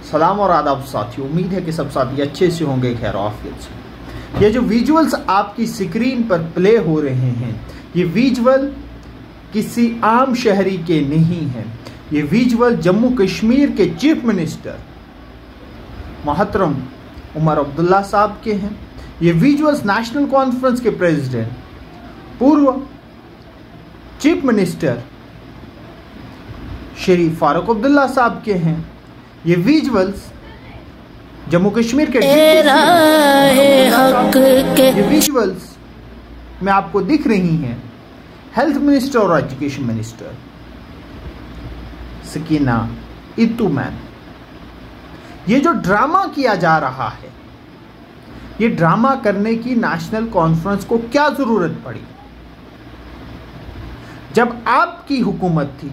सलाम और आदाब साथियों, उम्मीद है कि सब साथी अच्छे से होंगे, खैर आफियत से। ये जो विजुअल्स आपकी स्क्रीन पर प्ले हो रहे हैं, ये विजुअल किसी आम शहरी के नहीं हैं। ये विजुअल जम्मू कश्मीर के चीफ मिनिस्टर मोहतरम उमर अब्दुल्ला साहब के हैं। ये विजुअल्स नेशनल कॉन्फ्रेंस के प्रेसिडेंट पूर्व चीफ मिनिस्टर श्री फारूक अब्दुल्ला साहब के हैं। ये विजुअल्स जम्मू कश्मीर के ये विजुअल्स में आपको दिख रही हैं हेल्थ मिनिस्टर और एजुकेशन मिनिस्टर सकीना इत्तू मैम। ये जो ड्रामा किया जा रहा है, ये ड्रामा करने की नेशनल कॉन्फ्रेंस को क्या जरूरत पड़ी? जब आपकी हुकूमत थी,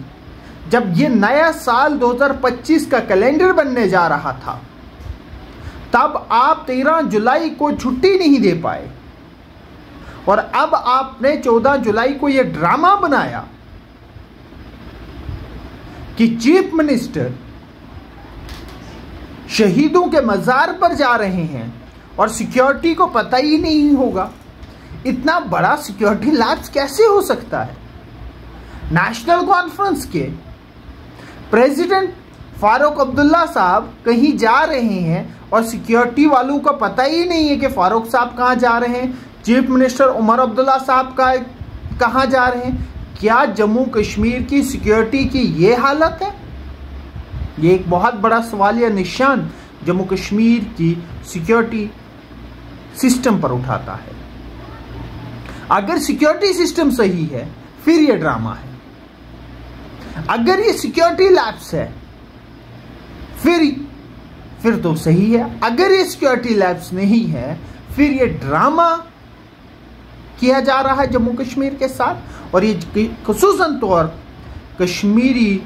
जब ये नया साल 2025 का कैलेंडर बनने जा रहा था, तब आप 13 जुलाई को छुट्टी नहीं दे पाए और अब आपने 14 जुलाई को यह ड्रामा बनाया कि चीफ मिनिस्टर शहीदों के मजार पर जा रहे हैं और सिक्योरिटी को पता ही नहीं होगा। इतना बड़ा सिक्योरिटी लैप्स कैसे हो सकता है? नेशनल कॉन्फ्रेंस के प्रेसिडेंट फारूक अब्दुल्ला साहब कहीं जा रहे हैं और सिक्योरिटी वालों को पता ही नहीं है कि फारूक साहब कहां जा रहे हैं, चीफ मिनिस्टर उमर अब्दुल्ला साहब का कहां जा रहे हैं। क्या जम्मू कश्मीर की सिक्योरिटी की ये हालत है? ये एक बहुत बड़ा सवालिया निशान जम्मू कश्मीर की सिक्योरिटी सिस्टम पर उठाता है। अगर सिक्योरिटी सिस्टम सही है, फिर ये ड्रामा है। अगर ये सिक्योरिटी लैप्स है, फिर तो सही है। अगर ये सिक्योरिटी लैप्स नहीं है, फिर ये ड्रामा किया जा रहा है जम्मू कश्मीर के साथ, और ये खुसूसन तौर कश्मीरी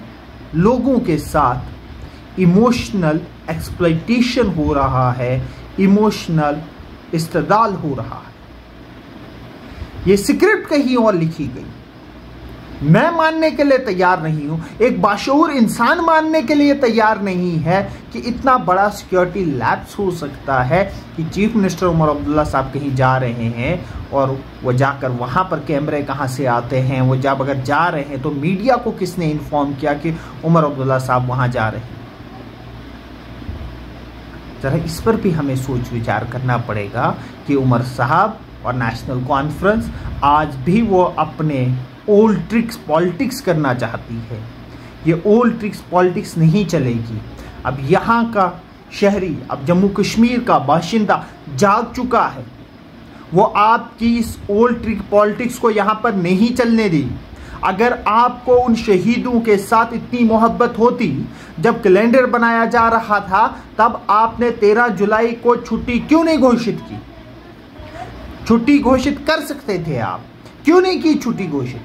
लोगों के साथ इमोशनल एक्सप्लॉयटेशन हो रहा है, इमोशनल इस्तेदाल हो रहा है। ये स्क्रिप्ट कहीं और लिखी गई। मैं मानने के लिए तैयार नहीं हूं, एक बाशऊर इंसान मानने के लिए तैयार नहीं है कि इतना बड़ा सिक्योरिटी लैप्स हो सकता है कि चीफ मिनिस्टर उमर अब्दुल्ला साहब कहीं जा रहे हैं और वो जाकर वहां पर कैमरे कहां से आते हैं, वो जब अगर जा रहे हैं तो मीडिया को किसने इन्फॉर्म किया कि उमर अब्दुल्ला साहब वहां जा रहे हैं? जरा इस पर भी हमें सोच विचार करना पड़ेगा कि उमर साहब और नेशनल कॉन्फ्रेंस आज भी वो अपने ओल्ड ट्रिक्स पॉलिटिक्स करना चाहती है। ये ओल्ड ट्रिक्स पॉलिटिक्स नहीं चलेगी। अब यहाँ का शहरी, अब जम्मू कश्मीर का बाशिंदा जाग चुका है। वो आपकी इस ओल्ड ट्रिक पॉलिटिक्स को यहाँ पर नहीं चलने दी। अगर आपको उन शहीदों के साथ इतनी मोहब्बत होती, जब कैलेंडर बनाया जा रहा था, तब आपने 13 जुलाई को छुट्टी क्यों नहीं घोषित की? छुट्टी घोषित कर सकते थे आप, क्यों नहीं की छुट्टी घोषित?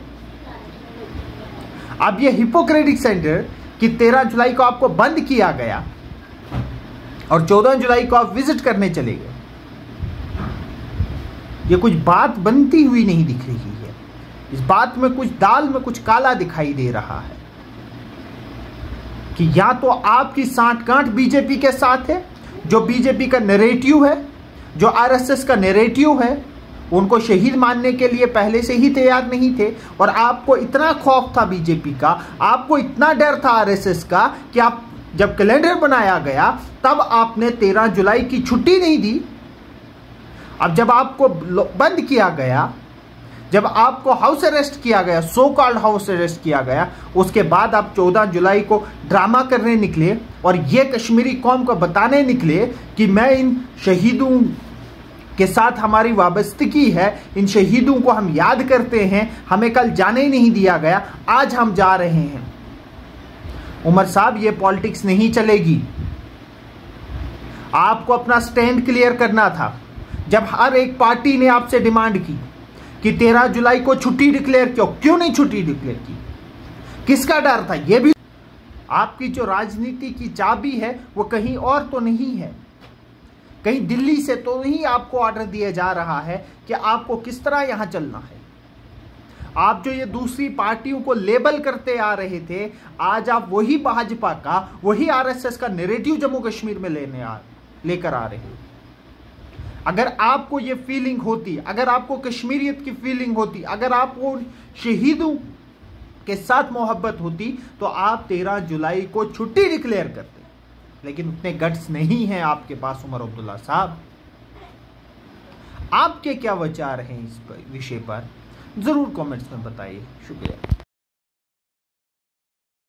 अब यह हिपोक्रेटिक सेंटर कि 13 जुलाई को आपको बंद किया गया और 14 जुलाई को आप विजिट करने चले गए। यह कुछ बात बनती हुई नहीं दिख रही है। इस बात में कुछ दाल में कुछ काला दिखाई दे रहा है कि या तो आपकी सांठ-गांठ बीजेपी के साथ है, जो बीजेपी का नैरेटिव है, जो आरएसएस का नैरेटिव है, उनको शहीद मानने के लिए पहले से ही तैयार नहीं थे, और आपको इतना खौफ था बीजेपी का, आपको इतना डर था आरएसएस का कि आप जब कैलेंडर बनाया गया तब आपने 13 जुलाई की छुट्टी नहीं दी। अब जब आपको बंद किया गया, जब आपको हाउस अरेस्ट किया गया, सो कॉल्ड हाउस अरेस्ट किया गया, उसके बाद आप 14 जुलाई को ड्रामा करने निकले और ये कश्मीरी कौम को बताने निकले कि मैं इन शहीदों के साथ हमारी वाबस्तगी है, इन शहीदों को हम याद करते हैं, हमें कल जाने ही नहीं दिया गया, आज हम जा रहे हैं। उमर साहब, ये पॉलिटिक्स नहीं चलेगी। आपको अपना स्टैंड क्लियर करना था। जब हर एक पार्टी ने आपसे डिमांड की कि 13 जुलाई को छुट्टी डिक्लेयर क्यों नहीं छुट्टी डिक्लेयर की? किसका डर था? यह भी आपकी जो राजनीति की चाबी है वो कहीं और तो नहीं है, कहीं दिल्ली से तो नहीं आपको ऑर्डर दिया जा रहा है कि आपको किस तरह यहां चलना है। आप जो ये दूसरी पार्टियों को लेबल करते आ रहे थे, आज आप वही भाजपा का, वही आरएसएस का नैरेटिव जम्मू कश्मीर में लेकर आ रहे हैं। अगर आपको ये फीलिंग होती, अगर आपको कश्मीरियत की फीलिंग होती, अगर आपको शहीदों के साथ मोहब्बत होती, तो आप 13 जुलाई को छुट्टी डिक्लेयर करते। लेकिन उतने गट्स नहीं हैं आपके पास उमर अब्दुल्ला साहब। आपके क्या विचार हैं इस विषय पर, जरूर कमेंट्स में बताइए। शुक्रिया।